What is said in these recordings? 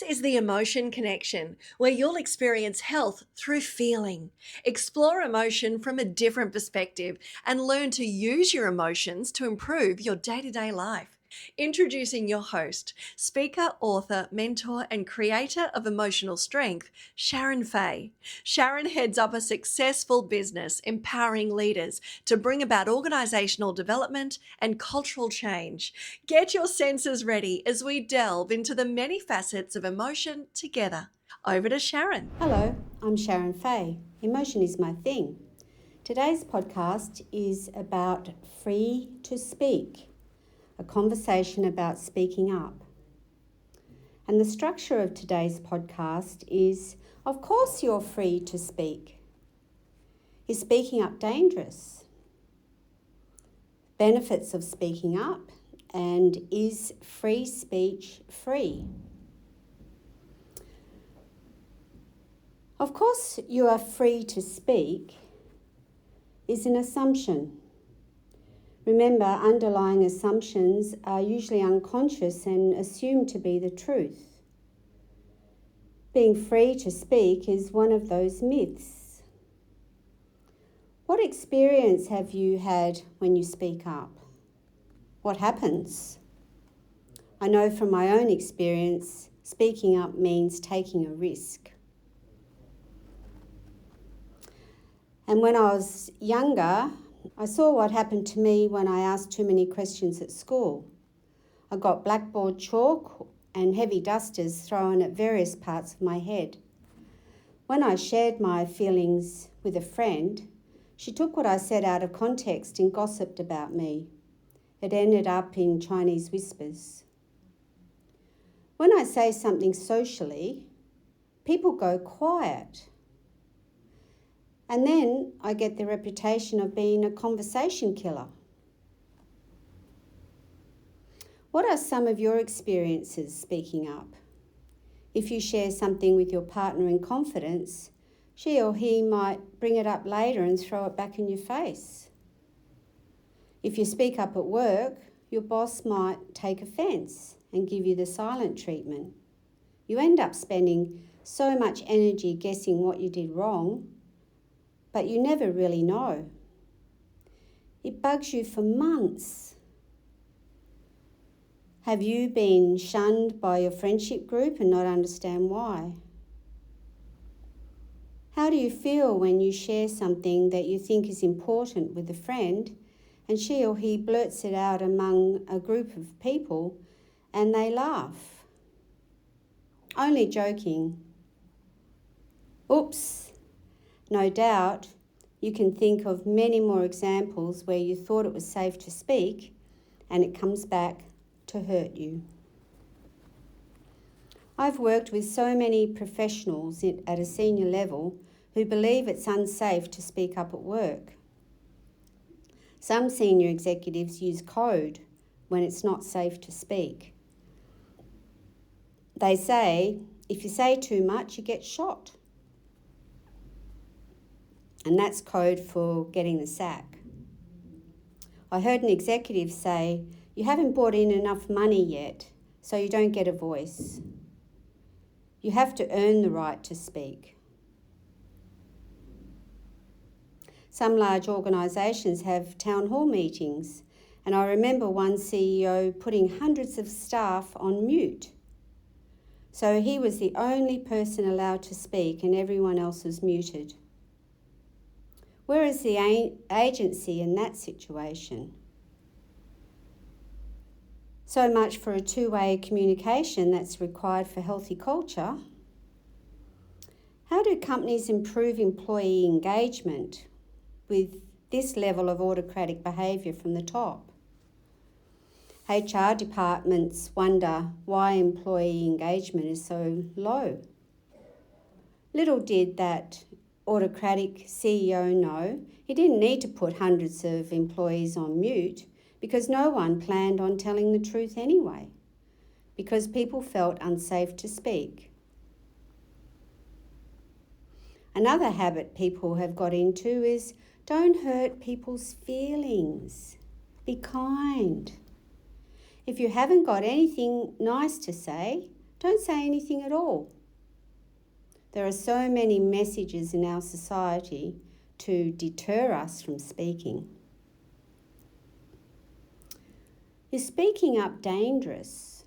is the Emotion Connection, where you'll experience health through feeling. Explore emotion from a different perspective and learn to use your emotions to improve your day to day life. Introducing your host, speaker, author, mentor, and creator of Emotional Strength, Sharon Fay. Sharon heads up a successful business empowering leaders to bring about organizational development and cultural change. Get your senses ready as we delve into the many facets of emotion together. Over to Sharon. Hello, I'm Sharon Fay. Emotion is my thing. Today's podcast is about free to speak, a conversation about speaking up. And the structure of today's podcast is, of course you're free to speak. Is speaking up dangerous? Benefits of speaking up, and is free speech free? Of course you are free to speak is an assumption. Remember, underlying assumptions are usually unconscious and assumed to be the truth. Being free to speak is one of those myths. What experience have you had when you speak up? What happens? I know from my own experience, speaking up means taking a risk. And when I was younger, I saw what happened to me when I asked too many questions at school. I got blackboard chalk and heavy dusters thrown at various parts of my head. When I shared my feelings with a friend, she took what I said out of context and gossiped about me. It ended up in Chinese whispers. When I say something socially, people go quiet. And then I get the reputation of being a conversation killer. What are some of your experiences speaking up? If you share something with your partner in confidence, she or he might bring it up later and throw it back in your face. If you speak up at work, your boss might take offence and give you the silent treatment. You end up spending so much energy guessing what you did wrong, but you never really know. It bugs you for months. Have you been shunned by your friendship group and not understand why? How do you feel when you share something that you think is important with a friend and she or he blurts it out among a group of people and they laugh? Only joking. Oops. No doubt, you can think of many more examples where you thought it was safe to speak and it comes back to hurt you. I've worked with so many professionals at a senior level who believe it's unsafe to speak up at work. Some senior executives use code when it's not safe to speak. They say, if you say too much, you get shot. And that's code for getting the sack. I heard an executive say, you haven't brought in enough money yet, so you don't get a voice. You have to earn the right to speak. Some large organisations have town hall meetings, and I remember one CEO putting hundreds of staff on mute. So he was the only person allowed to speak and everyone else was muted. Where is the agency in that situation? So much for a two-way communication that's required for healthy culture. How do companies improve employee engagement with this level of autocratic behaviour from the top? HR departments wonder why employee engagement is so low. Little did that autocratic CEO know he didn't need to put hundreds of employees on mute because no one planned on telling the truth anyway, because people felt unsafe to speak. Another habit people have got into is don't hurt people's feelings. Be kind. If you haven't got anything nice to say, don't say anything at all. There are so many messages in our society to deter us from speaking. Is speaking up dangerous?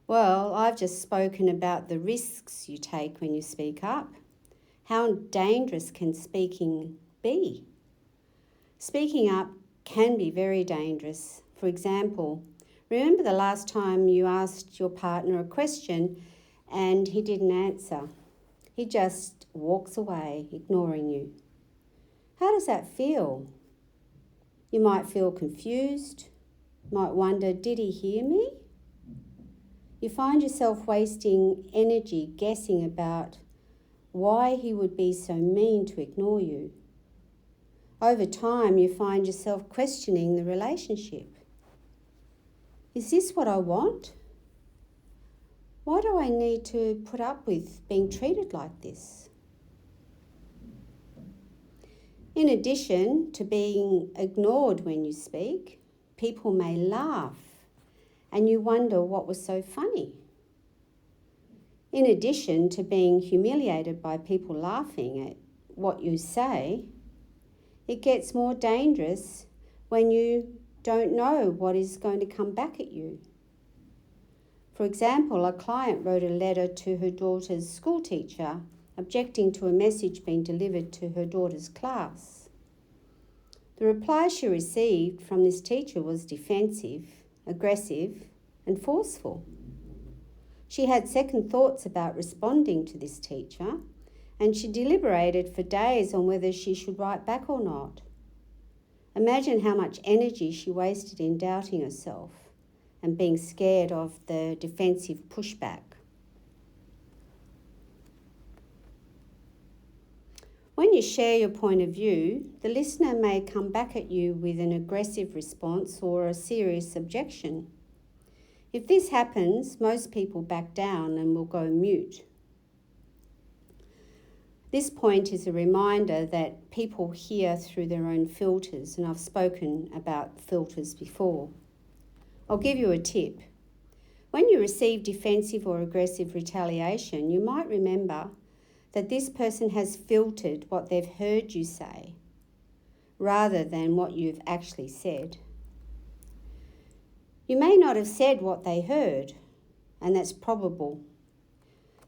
Well, I've just spoken about the risks you take when you speak up. How dangerous can speaking be? Speaking up can be very dangerous. For example, remember the last time you asked your partner a question and he didn't answer. He just walks away, ignoring you. How does that feel? You might feel confused, might wonder, did he hear me? You find yourself wasting energy guessing about why he would be so mean to ignore you. Over time, you find yourself questioning the relationship. Is this what I want? Why do I need to put up with being treated like this? In addition to being ignored when you speak, people may laugh and you wonder what was so funny. In addition to being humiliated by people laughing at what you say, it gets more dangerous when you don't know what is going to come back at you. For example, a client wrote a letter to her daughter's school teacher objecting to a message being delivered to her daughter's class. The reply she received from this teacher was defensive, aggressive, and forceful. She had second thoughts about responding to this teacher, and she deliberated for days on whether she should write back or not. Imagine how much energy she wasted in doubting herself and being scared of the defensive pushback. When you share your point of view, the listener may come back at you with an aggressive response or a serious objection. If this happens, most people back down and will go mute. This point is a reminder that people hear through their own filters, and I've spoken about filters before. I'll give you a tip. When you receive defensive or aggressive retaliation, you might remember that this person has filtered what they've heard you say rather than what you've actually said. You may not have said what they heard, and that's probable.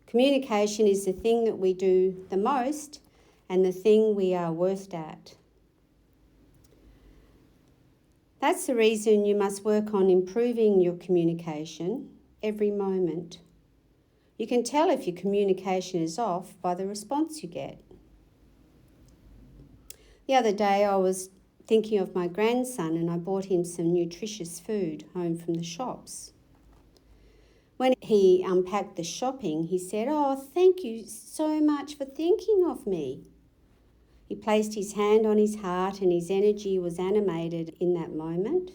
Communication is the thing that we do the most and the thing we are worst at. That's the reason you must work on improving your communication every moment. You can tell if your communication is off by the response you get. The other day I was thinking of my grandson and I bought him some nutritious food home from the shops. When he unpacked the shopping, he said, "Oh, thank you so much for thinking of me." He placed his hand on his heart and his energy was animated in that moment.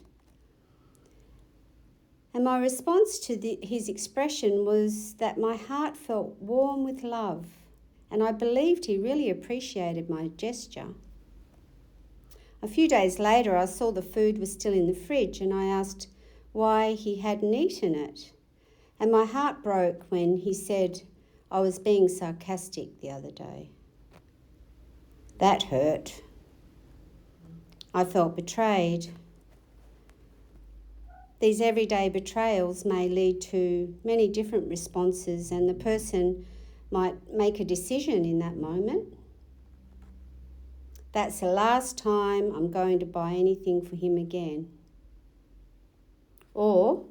And my response to his expression was that my heart felt warm with love, and I believed he really appreciated my gesture. A few days later, I saw the food was still in the fridge and I asked why he hadn't eaten it. And my heart broke when he said I was being sarcastic the other day. That hurt. I felt betrayed. These everyday betrayals may lead to many different responses, and the person might make a decision in that moment. That's the last time I'm going to buy anything for him again. Or,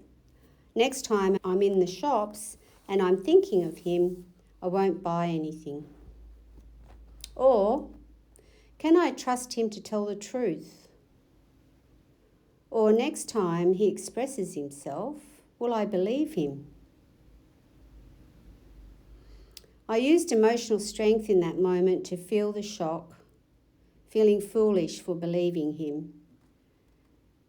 next time I'm in the shops and I'm thinking of him, I won't buy anything. Or, can I trust him to tell the truth? Or next time he expresses himself, will I believe him? I used emotional strength in that moment to feel the shock, feeling foolish for believing him,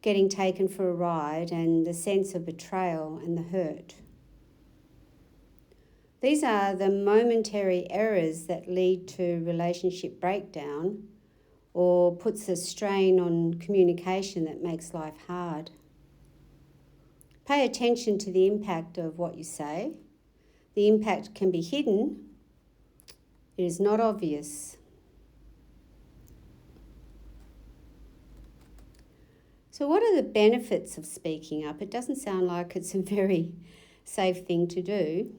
getting taken for a ride, and the sense of betrayal and the hurt. These are the momentary errors that lead to relationship breakdown or puts a strain on communication that makes life hard. Pay attention to the impact of what you say. The impact can be hidden. It is not obvious. So what are the benefits of speaking up? It doesn't sound like it's a very safe thing to do,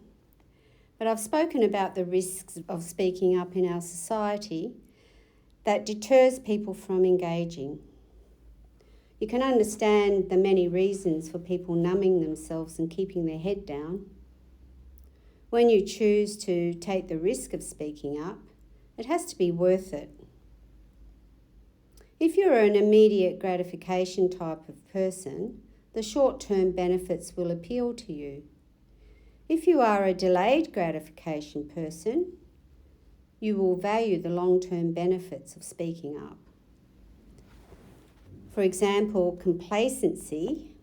but I've spoken about the risks of speaking up in our society that deters people from engaging. You can understand the many reasons for people numbing themselves and keeping their head down. When you choose to take the risk of speaking up, it has to be worth it. If you're an immediate gratification type of person, the short-term benefits will appeal to you. If you are a delayed gratification person, you will value the long-term benefits of speaking up. For example, complacency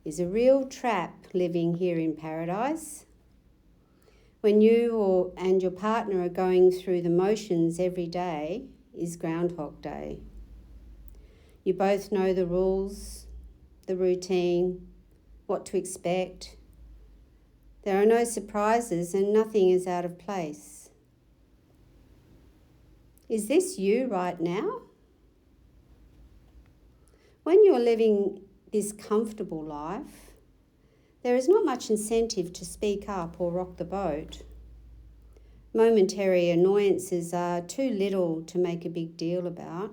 is a real trap living here in paradise. When you and your partner are going through the motions every day is Groundhog Day. You both know the rules, the routine, what to expect. There are no surprises and nothing is out of place. Is this you right now? When you're living this comfortable life, there is not much incentive to speak up or rock the boat. Momentary annoyances are too little to make a big deal about.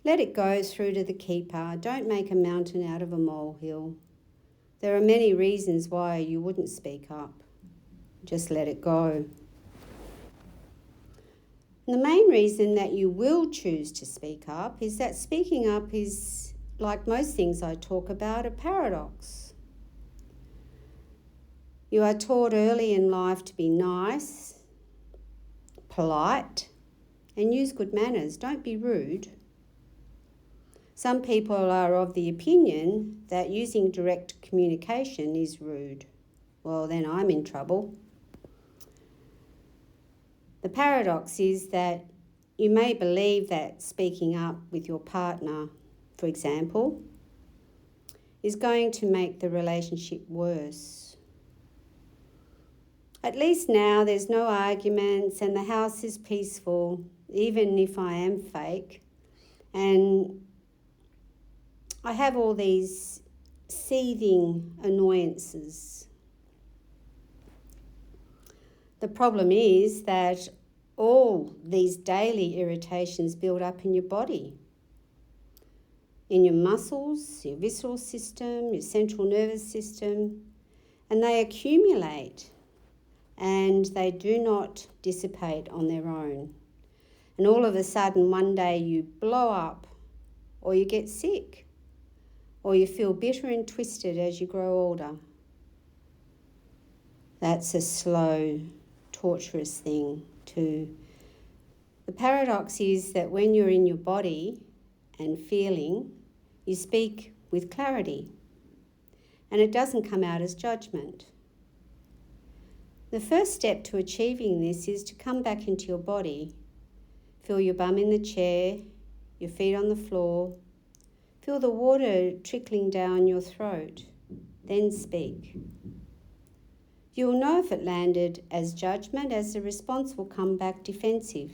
Let it go through to the keeper. Don't make a mountain out of a molehill. There are many reasons why you wouldn't speak up. Just let it go. And the main reason that you will choose to speak up is that speaking up is, like most things I talk about, a paradox. You are taught early in life to be nice, polite, and use good manners. Don't be rude. Some people are of the opinion that using direct communication is rude. Well, then I'm in trouble. The paradox is that you may believe that speaking up with your partner, for example, is going to make the relationship worse. At least now there's no arguments and the house is peaceful, even if I am fake. And I have all these seething annoyances. The problem is that all these daily irritations build up in your body, in your muscles, your visceral system, your central nervous system, and they accumulate and they do not dissipate on their own. And all of a sudden, one day you blow up, or you get sick, or you feel bitter and twisted as you grow older. That's a slow, torturous thing too. The paradox is that when you're in your body and feeling, you speak with clarity, and it doesn't come out as judgment. The first step to achieving this is to come back into your body. Feel your bum in the chair, your feet on the floor. Feel the water trickling down your throat. Then speak. You'll know if it landed as judgment, as the response will come back defensive.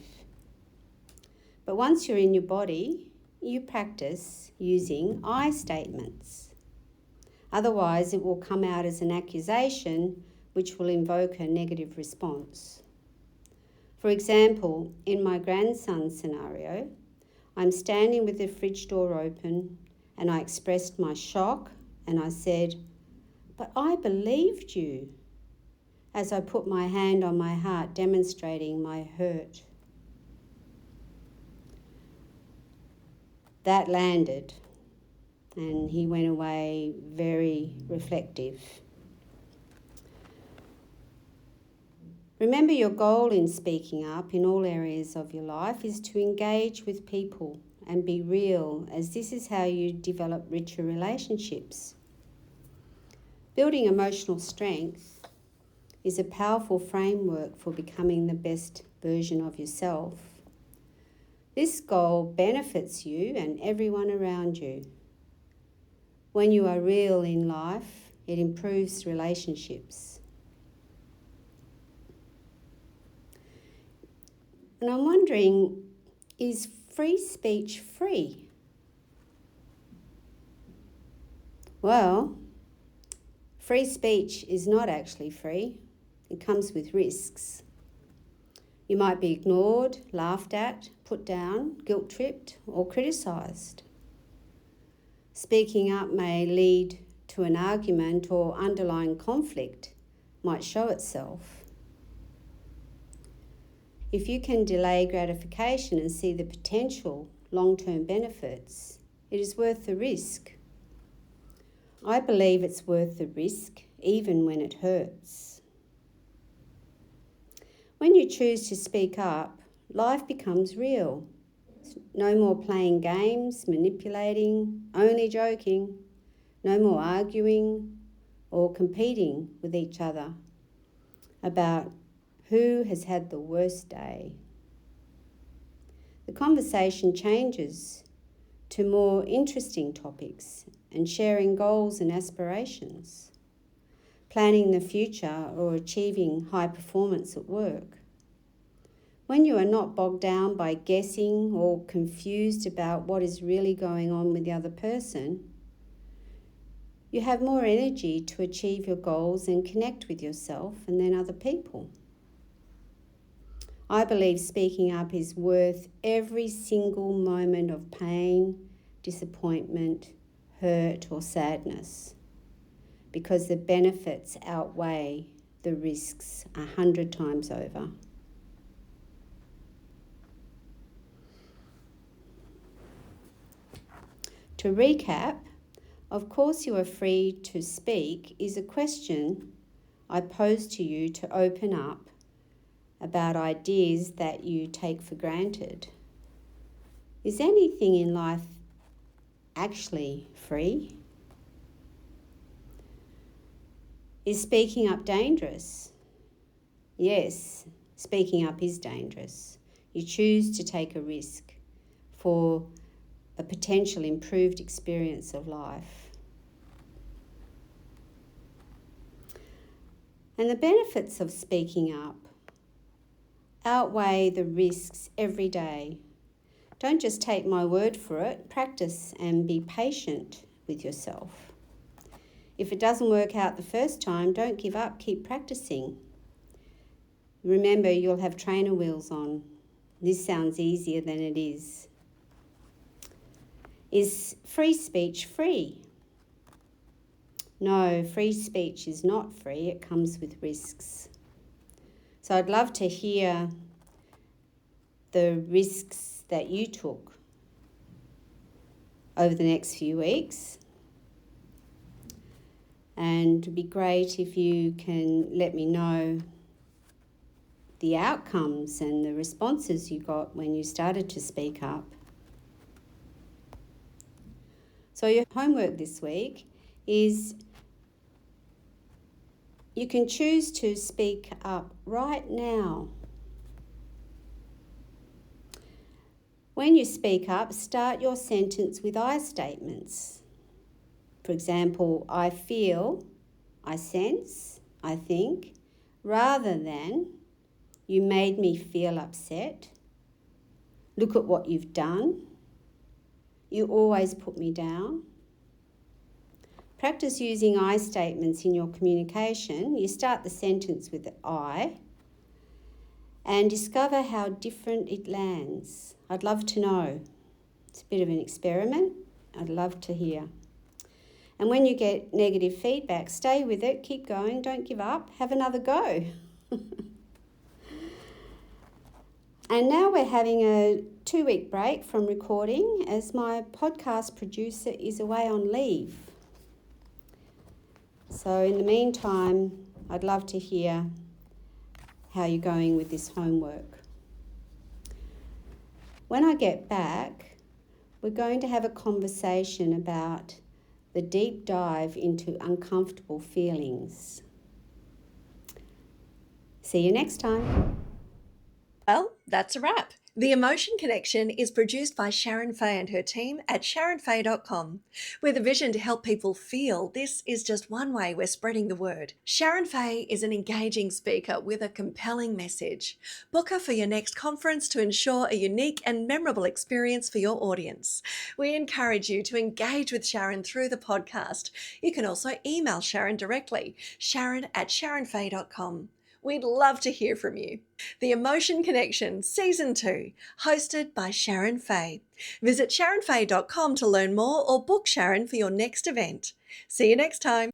But once you're in your body, you practice using I statements. Otherwise, it will come out as an accusation, which will invoke a negative response. For example, in my grandson's scenario, I'm standing with the fridge door open and I expressed my shock and I said, "But I believed you," as I put my hand on my heart, demonstrating my hurt. That landed, and he went away very reflective. Remember, your goal in speaking up in all areas of your life is to engage with people and be real, as this is how you develop richer relationships. Building emotional strength is a powerful framework for becoming the best version of yourself. This goal benefits you and everyone around you. When you are real in life, it improves relationships. And I'm wondering, is free speech free? Well, free speech is not actually free. It comes with risks. You might be ignored, laughed at, put down, guilt-tripped, or criticised. Speaking up may lead to an argument, or underlying conflict might show itself. If you can delay gratification and see the potential long-term benefits, it is worth the risk. I believe it's worth the risk, even when it hurts. When you choose to speak up, life becomes real. No more playing games, manipulating, only joking. No more arguing or competing with each other about who has had the worst day. The conversation changes to more interesting topics and sharing goals and aspirations, planning the future or achieving high performance at work. When you are not bogged down by guessing or confused about what is really going on with the other person, you have more energy to achieve your goals and connect with yourself and then other people. I believe speaking up is worth every single moment of pain, disappointment, hurt, or sadness, because the benefits outweigh the risks 100 times over. To recap, of course you are free to speak is a question I pose to you to open up about ideas that you take for granted. Is anything in life actually free? Is speaking up dangerous? Yes, speaking up is dangerous. You choose to take a risk for a potential improved experience of life. And the benefits of speaking up outweigh the risks every day. Don't just take my word for it. Practice and be patient with yourself. If it doesn't work out the first time, don't give up. Keep practicing. Remember, you'll have trainer wheels on. This sounds easier than it is. Is free speech free? No, free speech is not free. It comes with risks. So I'd love to hear the risks that you took over the next few weeks. And it'd be great if you can let me know the outcomes and the responses you got when you started to speak up. So your homework this week is you can choose to speak up right now. When you speak up, start your sentence with I statements. For example, I feel, I sense, I think, rather than you made me feel upset. Look at what you've done. You always put me down. Practice using I statements in your communication. You start the sentence with I and discover how different it lands. I'd love to know. It's a bit of an experiment. I'd love to hear. And when you get negative feedback, stay with it, keep going, don't give up, have another go. And now we're having a 2-week break from recording as my podcast producer is away on leave. So in the meantime, I'd love to hear how you're going with this homework. When I get back, we're going to have a conversation about the deep dive into uncomfortable feelings. See you next time. Well, that's a wrap. The Emotion Connection is produced by Sharon Fay and her team at sharonfay.com. With a vision to help people feel, this is just one way we're spreading the word. Sharon Fay is an engaging speaker with a compelling message. Book her for your next conference to ensure a unique and memorable experience for your audience. We encourage you to engage with Sharon through the podcast. You can also email Sharon directly, sharon@sharonfay.com. We'd love to hear from you. The Emotion Connection, Season 2, hosted by Sharon Fay. Visit sharonfay.com to learn more or book Sharon for your next event. See you next time.